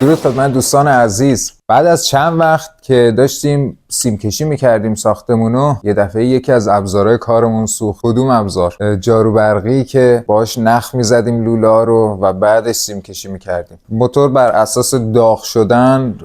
درود خدمت دوستان عزیز. بعد از چند وقت که داشتیم سیم کشی میکردیم ساختمونو، یه دفعه یکی از ابزارهای کارمون سوخت. کدوم ابزار؟ جارو برقی که باهاش نخ میزدیم لوله رو و بعدش سیم کشی میکردیم. موتور بر اساس داغ شدن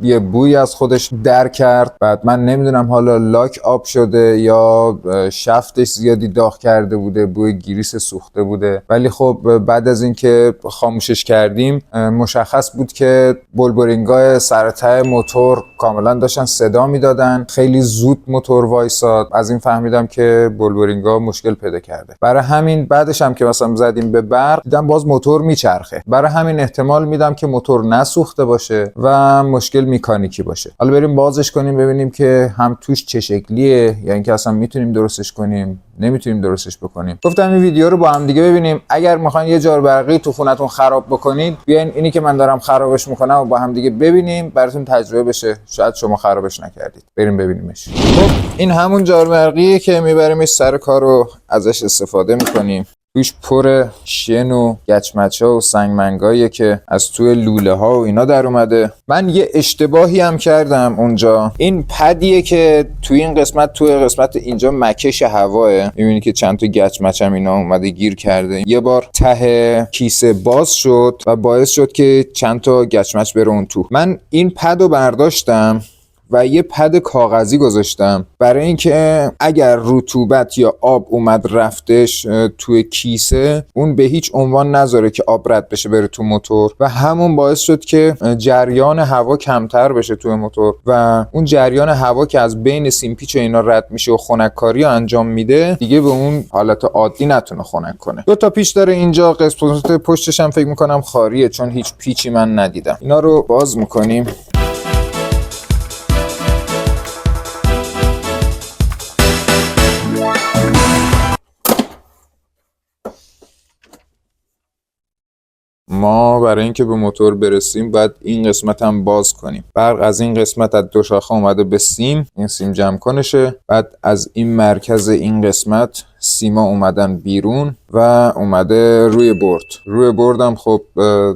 یه بوی از خودش در کرد. بعد من نمیدونم حالا لاک آب شده یا شفتش زیادی داغ کرده بوده، بوی گریس سوخته بوده. ولی خب بعد از اینکه خاموشش کردیم مشخص بود که بلبرینگای سر ته موتور کاملا داشتن صدا میدادن. خیلی زود موتور وایساد. از این فهمیدم که بلبرینگا مشکل پیدا کرده. برای همین بعدش هم که مثلا زدیم به برق دیدم باز موتور میچرخه. برای همین احتمال میدم که موتور نسوخته باشه و مشکل مکانیکی باشه. حالا بریم بازش کنیم ببینیم که هم توش چه شکلیه، یا اینکه اصلا میتونیم درستش کنیم نمیتونیم درستش بکنیم. گفتم این ویدیو رو با هم دیگه ببینیم. اگر میخواین یه جارو برقی تو خونتون خراب بکنید، بیاین اینی که من دارم خرابش میکنم و با هم دیگه ببینیم، براتون تجربه بشه. شاید شما خرابش نکردید. بریم ببینیمش. خب این همون جارو برقیه که میبریمش سر کار رو ازش استفاده میکنیم. توش پر شن و گچمچا و سنگمنگاییه که از توی لوله ها و اینا در اومده. من یه اشتباهی هم کردم اونجا. این پدیه که توی این قسمت، توی قسمت اینجا مکش هواه، میبینی که چند تا گچمچم اینا اومده گیر کرده. یه بار ته کیسه باز شد و باعث شد که چند تا گچمچ بره اون تو. من این پد رو برداشتم و یه پد کاغذی گذاشتم برای اینکه اگر رطوبت یا آب اومد رفتش توی کیسه، اون به هیچ عنوان نذاره که آب رد بشه بره تو موتور، و همون باعث شد که جریان هوا کمتر بشه توی موتور و اون جریان هوا که از بین سیمپیچ اینا رد میشه و خنککاری انجام میده دیگه به اون حالت عادی نتونه خنک کنه. دو تا پیچ داره اینجا. قسمت پشتش هم فکر میکنم خاریه چون هیچ پیچی من ندیدم. اینا رو باز میکنیم. ما برای اینکه به موتور برسیم باید این قسمت هم باز کنیم. برق از این قسمت از دو شاخه اومده به سیم، این سیم جمع کنشه. بعد از این مرکز این قسمت سیما اومدن بیرون و اومده روی برد. روی برد هم خب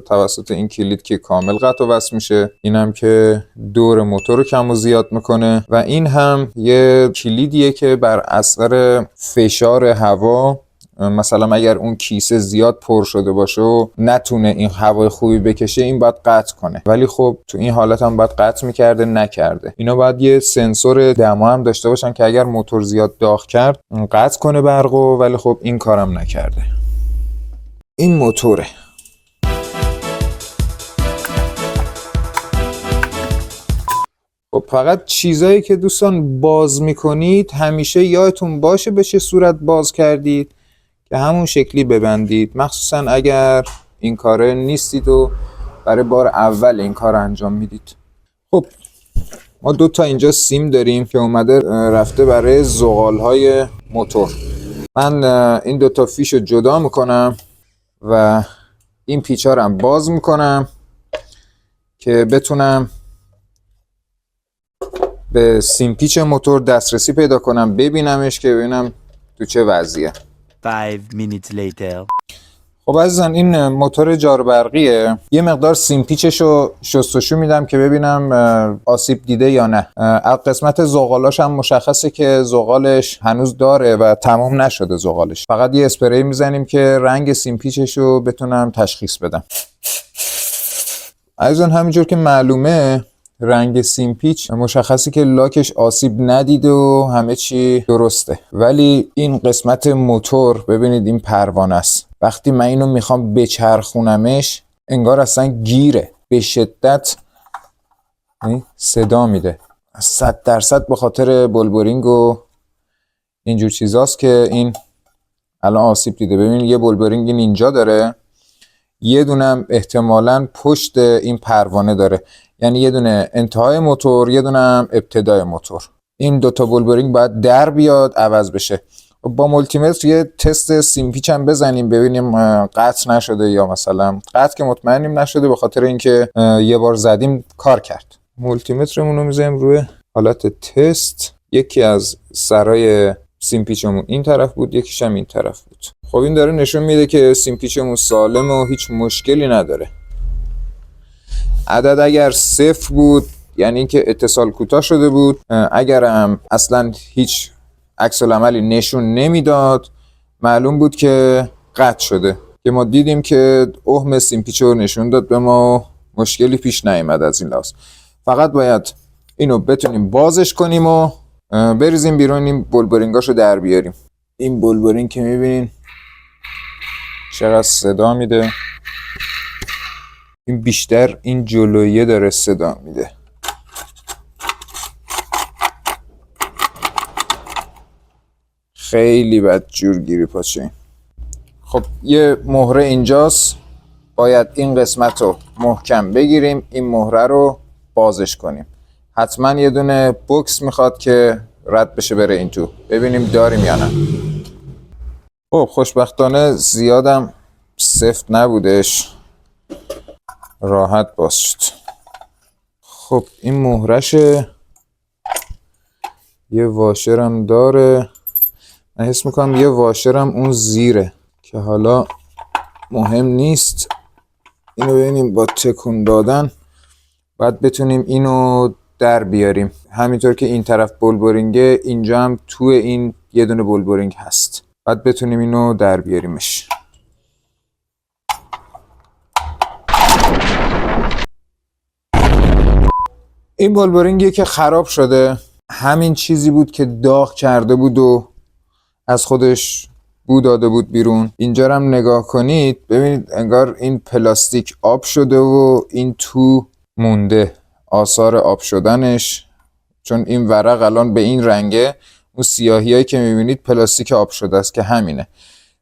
توسط این کلید که کامل قطع و وصل میشه. این هم که دور موتور رو کم و زیاد میکنه و این هم یه کلیدیه که بر اثر فشار هوا، مثلا اگر اون کیسه زیاد پر شده باشه و نتونه این هوای خوبی بکشه، این باید قطع کنه. ولی خب تو این حالت هم باید قطع میکرده، نکرده. اینا باید یه سنسور دما هم داشته باشن که اگر موتور زیاد داغ کرد قطع کنه برقو، ولی خب این کارم نکرده. این موتوره. خب فقط چیزایی که دوستان باز میکنید همیشه یادتون باشه به چه صورت باز کردید که همون شکلی ببندید، مخصوصا اگر این کاره نیستید و برای بار اول این کار انجام میدید. خب ما دو تا اینجا سیم داریم که اومده رفته برای زغالهای موتور. من این دو تا فیش رو جدا میکنم و این پیچا رو هم باز میکنم که بتونم به سیم پیچ موتور دسترسی پیدا کنم، ببینمش که ببینم تو چه وضعیه. 5 minutes later. خب عزیزان این موتور جارو برقیه. یه مقدار سیم پیچش رو شستشو میدم که ببینم آسیب دیده یا نه. از قسمت زغالاش هم مشخصه که زغالش هنوز داره و تمام نشده زغالش. فقط یه اسپری میزنیم که رنگ سیم پیچش رو بتونم تشخیص بدم. عزیزان همینجور که معلومه رنگ سیم پیچ مشخصی که لاکش آسیب ندیده و همه چی درسته. ولی این قسمت موتور ببینید این پروانه است. وقتی من اینو میخوام بچرخونمش انگار اصلا گیره، به شدت صدا میده. 100% به خاطر بلبرینگ و اینجور چیزاست که این الان آسیب دیده. ببینید یه بلبرینگ اینجا داره، یه دونم احتمالاً پشت این پروانه داره، یعنی یه دونه انتهای موتور یه دونه هم ابتدای موتور. این دوتا بلبرینگ باید در بیاد عوض بشه. با مولتیمتر یه تست سیم پیچ هم بزنیم ببینیم قطع نشده، یا مثلا قطع که مطمئنیم نشده به خاطر اینکه یه بار زدیم کار کرد. مولتیمترمون رو میذاریم روی حالت تست. یکی از سرای سیم پیچمون این طرف بود، یکیش هم این طرف بود. خب این داره نشون میده که سیم پیچمون سالمه و هیچ مشکلی نداره. عدد اگر 0 بود یعنی اینکه اتصال کوتاه شده بود، اگر هم اصلا هیچ عکس العملی نشون نمیداد معلوم بود که قطع شده، که ما دیدیم که اهم سیمپیچ رو نشون داد به ما و مشکلی پیش نیامد. از این لحاظ فقط باید اینو بتونیم بازش کنیم و بریزیم بیرون، این بولبرینگاشو در بیاریم. این بولبرینگ که میبینین چقدر صدا میده، این بیشتر این جلویه داره صدا میده. خیلی بد جور گیری پاچه. خب یه مهره اینجاست، باید این قسمت رو محکم بگیریم، این مهره رو بازش کنیم. حتما یه دونه بوکس میخواد که رد بشه بره این تو، ببینیم داریم یا نه. خب خوشبختانه زیادم سفت نبودش، راحت باز شد. خب این مهرشه، یه واشرم داره، من حس میکنم یه واشرم اون زیره که حالا مهم نیست. اینو ببینیم با تکون دادن بعد بتونیم اینو در بیاریم. همینطور که این طرف بولبرینگه، اینجا هم تو این یه دونه بولبرینگ هست، بعد بتونیم اینو در بیاریمش. این بولبرینگی که خراب شده همین چیزی بود که داغ کرده بود و از خودش بو داده بود بیرون. اینجا هم نگاه کنید ببینید انگار این پلاستیک آب شده و این تو مونده آثار آب شدنش، چون این ورق الان به این رنگه، اون سیاهی هایی که میبینید پلاستیک آب شده است که همینه.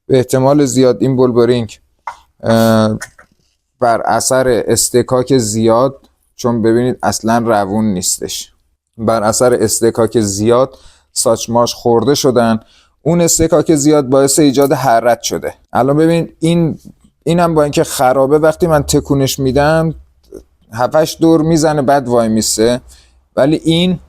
به احتمال زیاد این بولبرینگ بر اثر استکاک زیاد، چون ببینید اصلا روون نیستش، بر اثر استکاک زیاد ساچماش خورده شدن، اون استکاک زیاد باعث ایجاد حرارت شده. الان ببین اینم با اینکه خرابه وقتی من تکونش میدم 7-8 دور میزنه بعد وای میسه، ولی این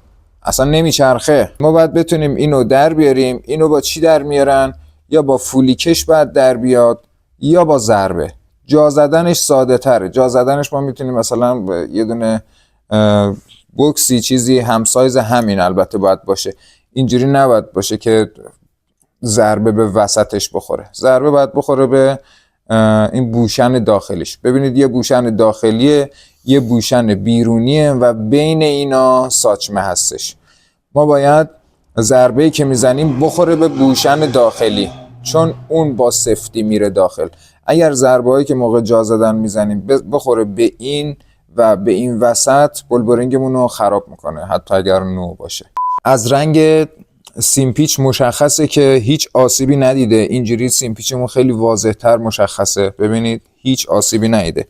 اصلا نمیچرخه. ما باید بتونیم اینو در بیاریم. اینو با چی در میارن؟ یا با فولیکش باید در بیاد یا با ضربه. جا زدنش ساده تره. جا زدنش ما میتونیم مثلا یه دونه بوکسی چیزی همسایز همین البته باید باشه، اینجوری نباید باشه که ضربه به وسطش بخوره. ضربه باید بخوره به این بوشن داخلیش. ببینید یه بوشن داخلیه یه بوشن بیرونیه و بین اینا ساچمه هستش. ما باید ضربه‌ای که میزنیم بخوره به بوشن داخلی، چون اون با سفتی میره داخل. اگر ضربه‌ای که موقع جا زدن میزنیم بخوره به این و به این وسط، بولبرینگمون رو خراب میکنه حتی اگر نو باشه. از رنگ سیمپیچ مشخصه که هیچ آسیبی ندیده. اینجوری سیمپیچمون خیلی واضح‌تر مشخصه، ببینید هیچ آسیبی ندیده.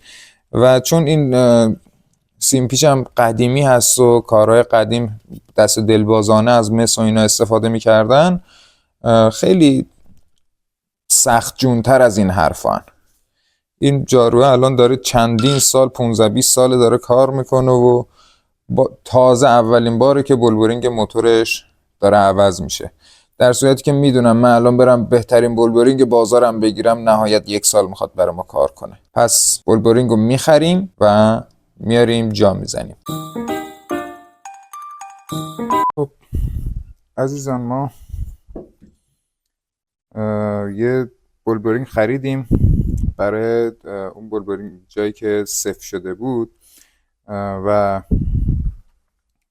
و چون این سیمپیچ هم قدیمی هست و کارهای قدیم دست دلبازانه از مس و اینا استفاده میکردن، خیلی سخت جونتر از این حرفان. این جاروه الان داره چندین سال 15-20 سال داره کار میکنه و تازه اولین باره که بولبرینگ موتورش داره عوض میشه. در صورتی که میدونم من الان برم بهترین بولبرینگ بازارم بگیرم نهایت 1 سال میخواد برای ما کار کنه. پس بولبرینگ رو میخریم و میاریم جا میزنیم. خب عزیزان، ما یه بولبرینگ خریدیم برای اون بولبرینگ جایی که صفر شده بود و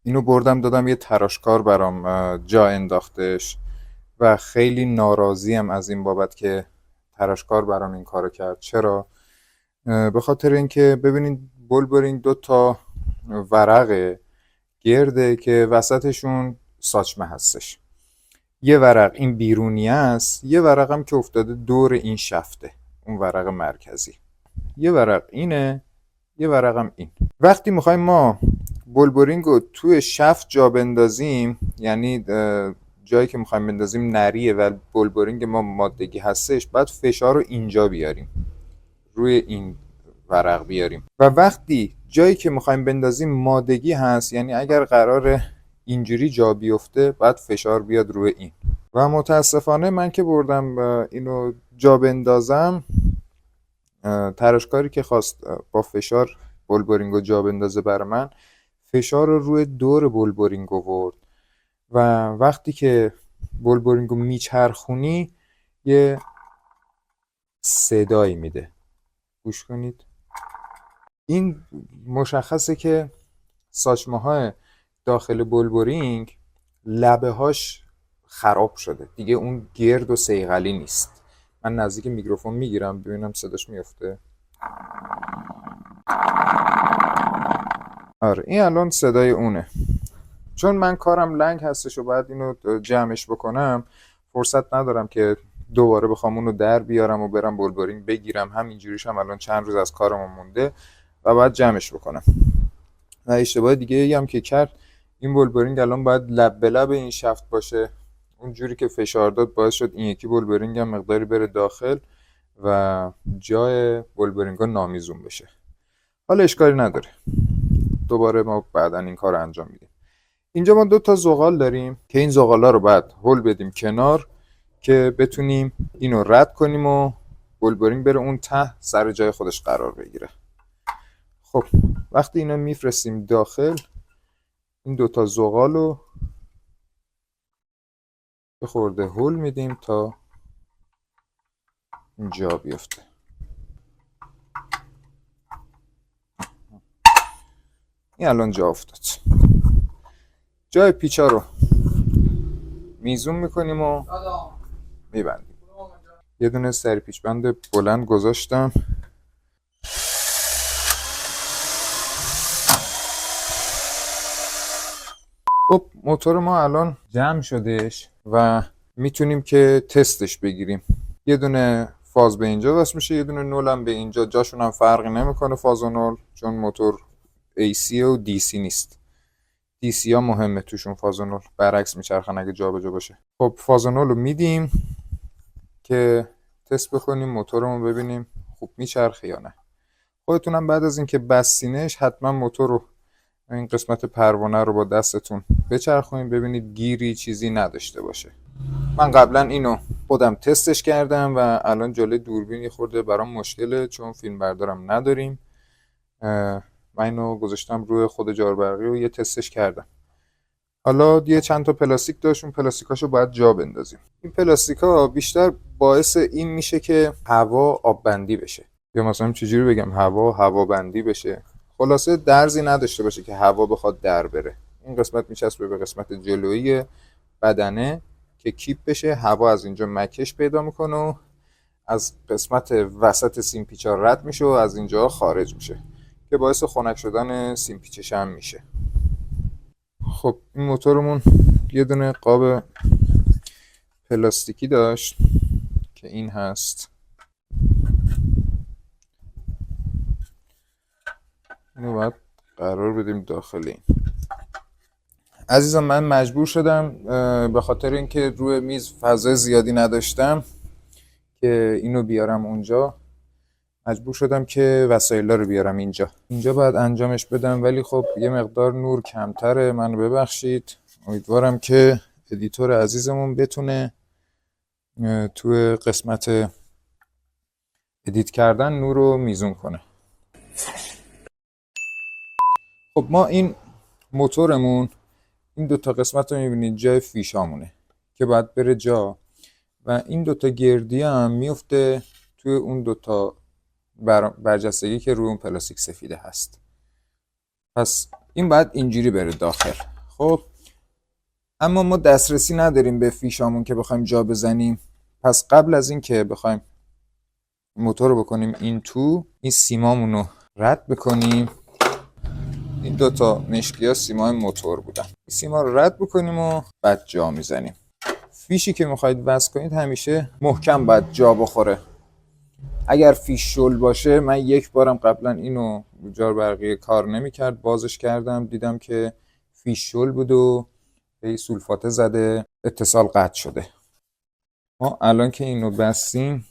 اینو بردم دادم یه تراشکار برام جا انداختش و خیلی ناراضیم از این بابت که تراشکار برام این کارو کرد. چرا؟ به خاطر اینکه ببینید بولبرینگ 2 تا ورق گرده که وسطشون ساچمه هستش. یه ورق این بیرونی است، یه ورق هم که افتاده دور این شفته، اون ورق مرکزی. یه ورق اینه، یه ورق هم این. وقتی میخوایم ما بولبرینگ رو توی شفت جا بندازیم، یعنی جایی که میخوایم بندازیم نریه و بولبرینگ ما مادگی هستش، بعد فشار رو اینجا بیاریم، روی این ورق بیاریم. و وقتی جایی که میخوایم بندازیم مادگی هست، یعنی اگر قراره اینجوری جا بیفته بعد فشار بیاد روی این. و متاسفانه من که بردم اینو جا بندازم، تراشکاری که خواست با فشار بولبرینگو جا بندازه برای من، فشار رو روی دور بولبرینگ آورد و وقتی که بولبرینگو میچرخونی یه صدایی میده. گوش کنید. این مشخصه که ساچمه های داخل بولبرینگ لبه هاش خراب شده دیگه، اون گرد و صیقلی نیست. من نزدیک میکروفون میگیرم ببینم صداش میفته. آره این الان صدای اونه. چون من کارم لنگ هستش و باید اینو جمعش بکنم، فرصت ندارم که دوباره بخوام اونو در بیارم و برم بولبرینگ بگیرم. همینجوریش هم الان چند روز از کارم مونده و باید جمعش بکنم. و اشتباه دیگه هم که کرد، این بولبرینگ الان باید لب به لب این شفت باشه. اونجوری که فشار داد باعث شد این یکی بولبرینگ هم مقداری بره داخل و جای بولبرینگا نامیزون بشه. حالا اشکالی نداره، دوباره ما بعدا این کار رو انجام میدیم. اینجا ما 2 تا زغال داریم که این زغالا رو باید هول بدیم کنار که بتونیم اینو رد کنیم و بولبرینگ بره اون ته سر جای خودش قرار بگیره. خب وقتی اینو میفرستیم داخل، این 2 تا زغال رو به خورده هول میدیم تا اینجا بیفته. این الان جا افتاد. جای پیچا رو میزون میکنیم و میبندیم. یه دونه سری پیچ بند بلند گذاشتم. خب موتور ما الان جمع شدش و میتونیم که تستش بگیریم. یه دونه فاز به اینجا وصل میشه، یه دونه نول هم به اینجا. جاشون هم فرقی نمیکنه فاز و نول، چون موتور AC و DC نیست. DC ها مهمه توشون، فاز و نول برعکس میچرخن اگه جا به جا باشه. خب فاز و نول رو میدیم که تست بکنیم موتورمون، ببینیم خوب میچرخه یا نه. خودتونم بعد از اینکه بستینش حتما موتور رو، این قسمت پروانه رو با دستتون بچرخونید ببینید گیری چیزی نداشته باشه. من قبلا اینو خودم تستش کردم و الان جلوی دوربین یه خورده برام مشکله چون فیلم بردارم نداریم. من اینو گذاشتم روی خود جاربرقی و یه تستش کردم. حالا یه چند تا پلاستیک داشت، اون پلاستیکاشو باید جا بندازیم. این پلاستیکا بیشتر باعث این میشه که هوا آب بندی بشه، یا مثلا چجوری بگم، هوا بندی بشه. خلاصه درزی نداشته باشه که هوا بخواد در بره. این قسمت میچسبه به قسمت جلویی بدنه که کیپ بشه، هوا از اینجا مکش پیدا میکنه و از قسمت وسط سیم پیچا رد میشه و از اینجا خارج میشه که باعث خنک شدن سیم پیچش هم میشه. خب این موتورمون یه دونه قاب پلاستیکی داشت که این هست. اینو باید قرار بدیم داخل این. عزیزان من مجبور شدم به خاطر اینکه روی میز فضای زیادی نداشتم که اینو بیارم اونجا، مجبور شدم که وسایلا رو بیارم اینجا باید انجامش بدم، ولی خب یه مقدار نور کمتره، منو ببخشید. امیدوارم که ادیتور عزیزمون بتونه توی قسمت ادیت کردن نور رو میزون کنه. خب ما این موتورمون این 2 تا قسمت رو میبینید جای فیشامونه که باید بره جا و این 2 تا گردی هم میفته توی اون 2 تا برجستگی که روی اون پلاستیک سفیده هست. پس این باید اینجوری بره داخل. خب اما ما دسترسی نداریم به فیشامون که بخوایم جا بزنیم. پس قبل از این که بخوایم موتور رو بکنیم این تو، این سیمامون رو رد بکنیم. این 2 تا مشکی ها سیمای موتور بودن. این سیما رو رد بکنیم و بعد جا میزنیم. فیشی که میخواید وصل کنید همیشه محکم باید جا بخوره. اگر فیش شل باشه، من یک بارم قبلا اینو جاربرقی کار نمیکرد، بازش کردم دیدم که فیش شل بود و به سولفاته زده، اتصال قطع شده. ما الان که اینو بستیم،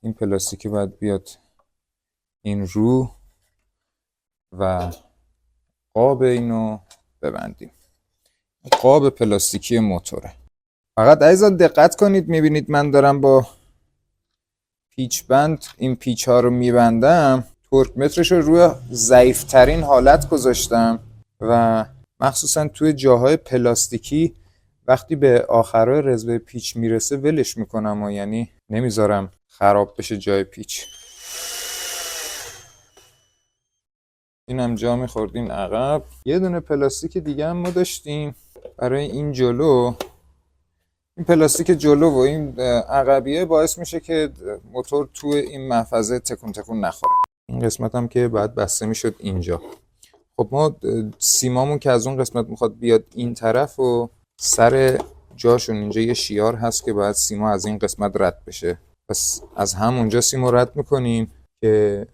این پلاستیکی باید بیاد این رو و قاب اینو ببندیم. قاب پلاستیکی موتوره. فقط عزیزان دقت کنید، میبینید من دارم با پیچ بند این پیچ ها رو میبندم. تورک مترش رو روی ضعیفترین حالت گذاشتم و مخصوصا توی جاهای پلاستیکی وقتی به آخرای رزوه پیچ میرسه ولش میکنم و یعنی نمیذارم خراب بشه جای پیچ. اینم جا میخوردین عقب. یه دونه پلاستیک دیگه هم ما داشتیم برای این جلو. این پلاستیک جلو و این عقبیه باعث میشه که موتور توی این محفظه تکون تکون نخوره. این قسمت هم که بعد بسته میشد اینجا. خب ما سیمامون که از اون قسمت میخواد بیاد این طرف و سر جاشون اینجا یه شیار هست که باید سیما از این قسمت رد بشه. پس از همونجا سیما رد میکنیم که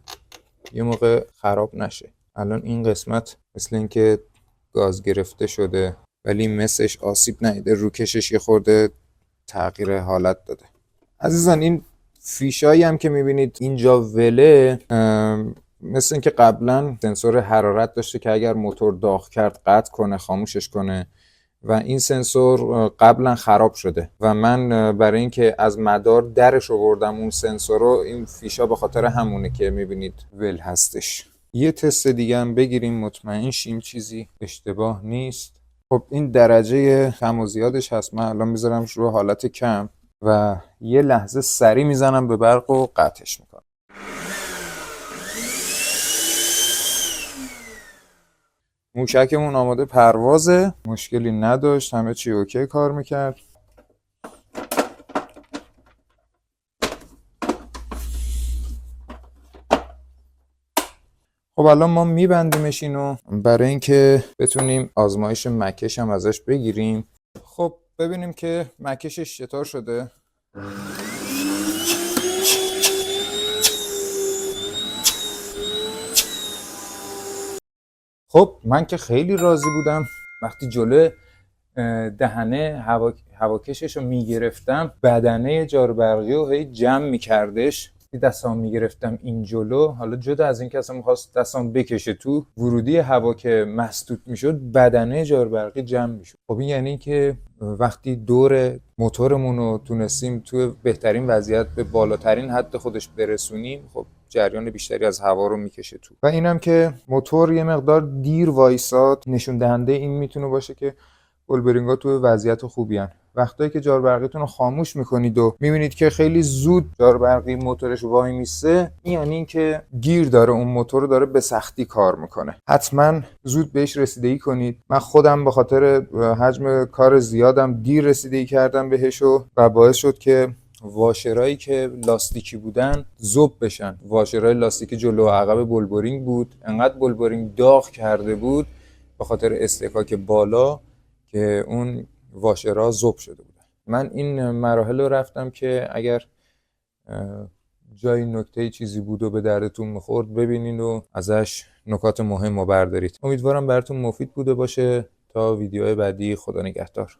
یه موقع خراب نشه. الان این قسمت مثل اینکه گاز گرفته شده ولی مسش آسیب ندیده، روکشش یه خورده تغییر حالت داده. عزیزان این فیشایی هم که میبینید اینجا وله، مثل اینکه قبلا سنسور حرارت داشته که اگر موتور داغ کرد قطع کنه، خاموشش کنه و این سنسور قبلا خراب شده و من برای اینکه از مدار درش آوردم اون سنسور رو، این فیشا به خاطر همونه که میبینید ول هستش. یه تست دیگه هم بگیریم مطمئن شیم چیزی اشتباه نیست. خب این درجه کم و زیادش هست، من الان میذارمش رو حالت کم و یه لحظه سری میزنم به برق و قطعش میکنم. موشکمون آماده پروازه، مشکلی نداشت، همه چی اوکی کار میکرد. خب الان ما میبندیمش اینو برای اینکه بتونیم آزمایش مکش هم ازش بگیریم. خب ببینیم که مکشش چطور شده. خب من که خیلی راضی بودم. وقتی جلو دهنه هواکشش رو میگرفتم، بدنه جاروبرقی رو هی جمع میکردش. دستام میگرفتم این جلو، حالا جدا از این که اصلا میخواست دستام بکشه تو، ورودی هوا که مسدود میشد بدنه جاروبرقی جمع میشد. خب این یعنی که وقتی دور موتورمون رو تونستیم تو بهترین وضعیت به بالاترین حد خودش برسونیم، خب جریان بیشتری از هوا رو میکشه تو. و اینم که موتور یه مقدار دیر وایساد، نشون دهنده این میتونه باشه که بولبرینگ‌ها تو وضعیت خوبی ان. وقتایی که جاروبرقیتون رو خاموش میکنید و میبینید که خیلی زود جاروبرقی موتورش وای میسه، این یعنی این که گیر داره، اون موتور داره به سختی کار میکنه. حتما زود بهش رسیدگی کنید. من خودم به خاطر حجم کار زیادم دیر رسیدگی کردم بهش و باعث شد که واشرایی که لاستیکی بودن ذوب بشن. واشرای لاستیکی جلو و عقب بولبرینگ بود، انقدر بولبرینگ داغ کرده بود به خاطر استکاک بالا که اون واشرها ذوب شده بودن. من این مراحل رو رفتم که اگر جای نکته چیزی بود و به دردتون میخورد ببینین و ازش نکات مهم رو بردارید. امیدوارم براتون مفید بوده باشه. تا ویدیوهای بعدی، خدا نگهدار.